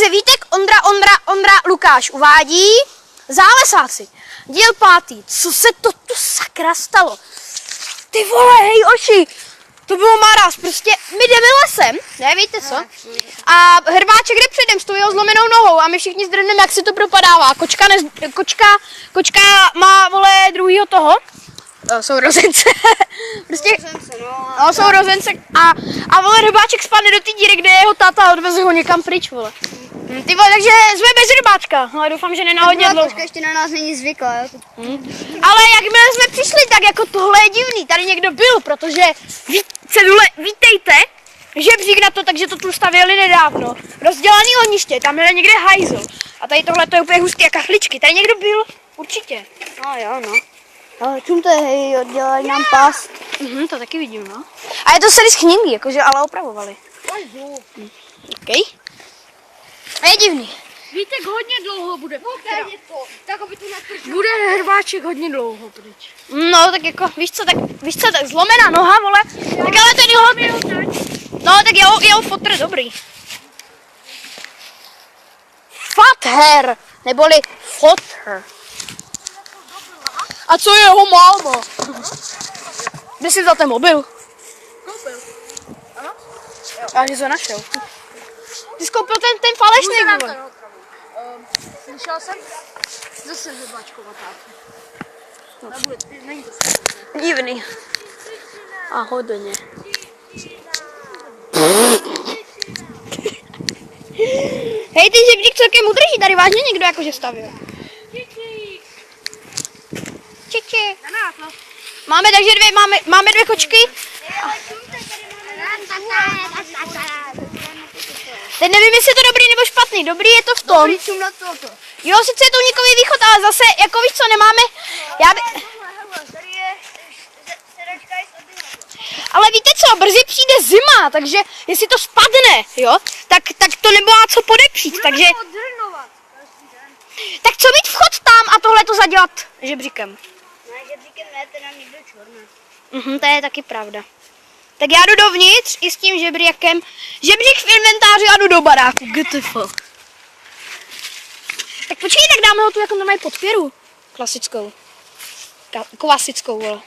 Takže Vítek, Ondra, Lukáš uvádí Zálesáci. Díl 5. Co se to tu sakra stalo? Ty vole, hej oši, to bylo maraz, prostě my jdeme lesem, ne, víte co? A Hrbáček jde předem s tou jeho zlomenou nohou a my všichni zdrhneme, jak se to propadává. Kočka má, vole, druhýho toho. Sourozence. Prostě, no, sourozence a vole, Hrbáček spadne do té díry, kde je jeho táta a odveze ho někam pryč, vole. Ty vole, takže jsme bez Hrbáčka, ale doufám, že nenáhodně dlouho. Kočka ještě na nás není zvyklá, jo? Ale jakmile jsme přišli, tak jako tohle je divný, tady někdo byl, protože vítejte, žebřík na to, takže to tu stavěli nedávno. Rozdělaný ohniště, tam je někde hajzl. A tady tohle to je úplně hustý jak kachličky, tady někdo byl, určitě. No jo, no. Ale čum to je, hej, oddělají nám pás. To taky vidím, no. A je to celý schnilý, jakože ale opravovali. Okay. A je divný. Vítek hodně dlouho bude. Bude Hrbáček hodně dlouho pryč. No, tak jako, víš co, tak zlomená noha, vole. Tak ale ten jeho... No, tak jeho fotr dobrý. Father, neboli fotr. A co je jeho máma? Kde jsi vzal ten mobil? Koupil. A že jsi ho našel. Ty jsi koupil ten falešný, vole. Slyšel jsem? Zase Hrbáčkova táta. Nebude, není to Divný. A hodně. Hej, ten žebřík celkem udrží, tady vážně někdo jakože stavil. Čiči. Máme dvě kočky. Teď nevím, jestli je to dobrý nebo špatný. Dobrý je to v tom. Jo, sice je to unikový východ, ale zase, jako víš co, nemáme. Ale víte co, brzy přijde zima, takže jestli to spadne, jo, tak to nemá co podepřít, takže... Tak co mít vchod tam a tohle to zadělat žebříkem? Ne, žebříkem ne, to nám někdo čorne. To je taky pravda. Tak já jdu dovnitř i s tím žebříkem. Žebřík v inventáři a jdu do baráku. GTF. Tak počkej, tak dáme ho tu jako normální podpěru. Klasickou. Klasickou, vole.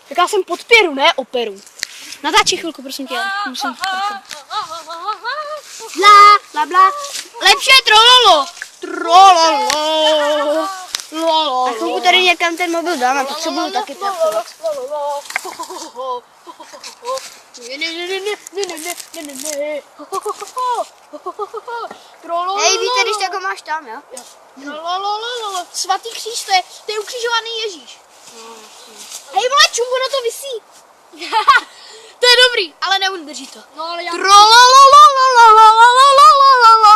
Tak já jsem podpěru, ne operu. Natáči chvilku, prosím tě. Musím bla, bla. Lepší je trololo. Trololo. Lolo. A chvilku tady někam ten mobil dám a potřebuju taky pracovat. Hej, víte, když tak ho máš tam, jo? Svatý kříž, to je ukřižovaný Ježíš. Hej, vole, čum, ono to visí. To je dobrý, ale neudrží to. No ale já...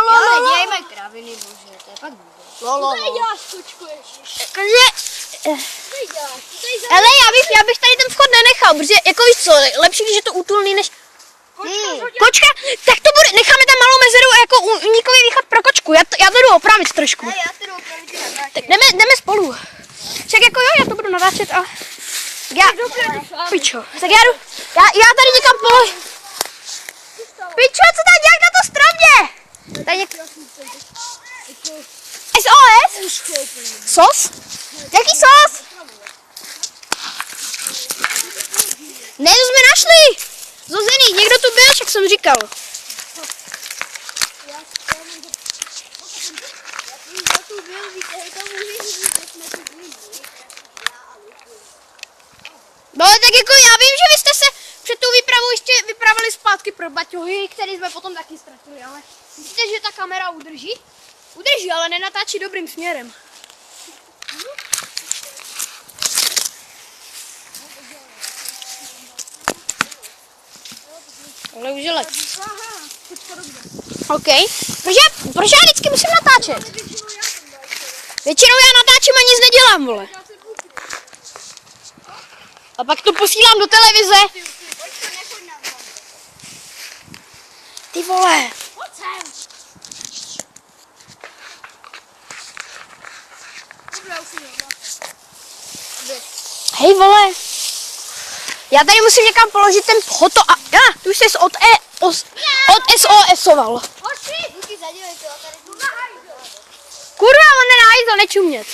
Ale nedělejme kraviny, bože, to je fakt blbě. Co tady děláš, kočku, ježiš? Ale já bych tady ten vchod nenechal, protože jako víš co, lepší, když je to útulný než... Kočka, tak to bude, necháme tam malou mezeru jako unikový východ pro kočku, já to jdu opravit trošku. Já to jdu opravit i natáčet. Tak jdeme spolu. Však jako jo, já to budu natáčet a... Pičo, tak já tady někam položím. Pičo, co tady děláš na to stromě? Tady SOS? Sos? Jaký sos? Ne, to jsme našli. Zozený, někdo tu byl, jak jsem říkal. No tak jako já vím, že vy jste se před tou výpravou ještě vypravili zpátky pro baťohy, který jsme potom taky ztratili, ale myslíte, že ta kamera udrží? Udrží, ale nenatáčí dobrým směrem. Ale už je lepší. OK. Proč já vždycky musím natáčet? Většinou já natáčím a nic nedělám, vole. A pak to posílám do televize. Ty vole. Hej vole. Já tady musím někam položit ten foto a... tu už jsi od SOSoval. Podívejte, a tady tu Kurva, on nenájí to nečumět.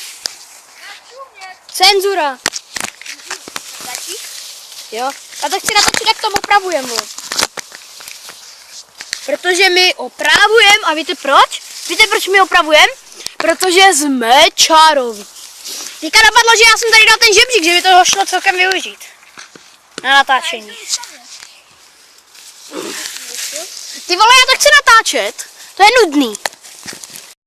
Cenzura. Jo, a to chci natočit, jak to opravujeme, vole. Protože my opravujeme, a víte proč? Víte, proč my opravujeme? Protože jsme čaroví. Teďka napadlo, že já jsem tady dal ten žebřík, že by toho šlo celkem využít. Na natáčení. Ty vole, já to chci natáčet. To je nudný.